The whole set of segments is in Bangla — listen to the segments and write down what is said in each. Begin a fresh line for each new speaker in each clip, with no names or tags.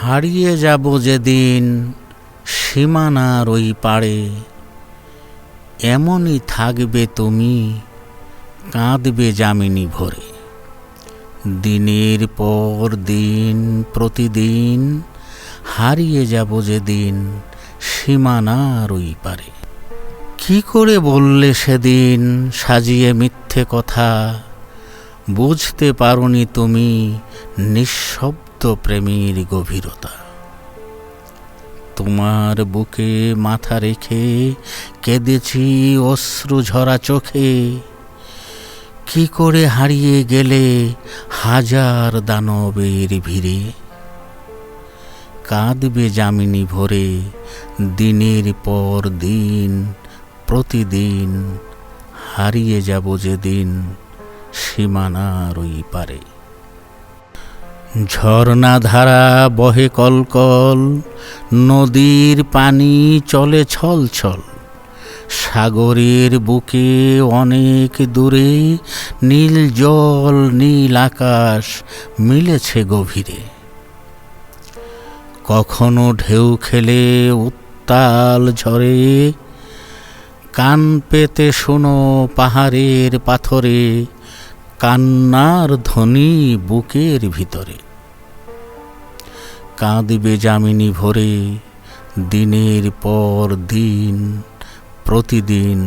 হারিয়ে যাব যেদিন সীমানার ওই পাড়ে, এমনই থাকবে তুমি, কাঁদবে যামিনী ভরে। দিনের পর দিন প্রতিদিন হারিয়ে যাব যেদিন সীমানার ওই পারে। কি করে বললে সেদিন সাজিয়ে মিথ্যে কথা, বুঝতে পারোনি তুমি নিঃশব্দ প্রেমের গভীরতা। তোমার বুকে মাথা রেখে কেঁদেছি অশ্রু ঝরা চোখে, কি করে হারিয়ে গেলে হাজার দানবের ভিড়ে। কাঁদবে যামিনী ভরে দিনের পর দিন প্রতিদিন, হারিয়ে যাব যেদিন সীমানার ওই পারে। ঝর্ণা ধারা বহে কলকল, নদীর পানি চলে ছল ছল। সাগরের বুকে অনেক দূরে নীল জল নীল আকাশ মিলেছে গভীরে। কখনো ঢেউ খেলে উত্তাল ঝরে, কান পেতে শোনো পাহাড়ের পাথরে কান্নার ধ্বনি বুকের ভিতরে। কাঁদবে যামিনী ভরে দিনের পর দিন প্রতিদিন,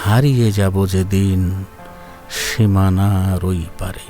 হারিয়ে যাব যেদিন সীমানার ওই পারে।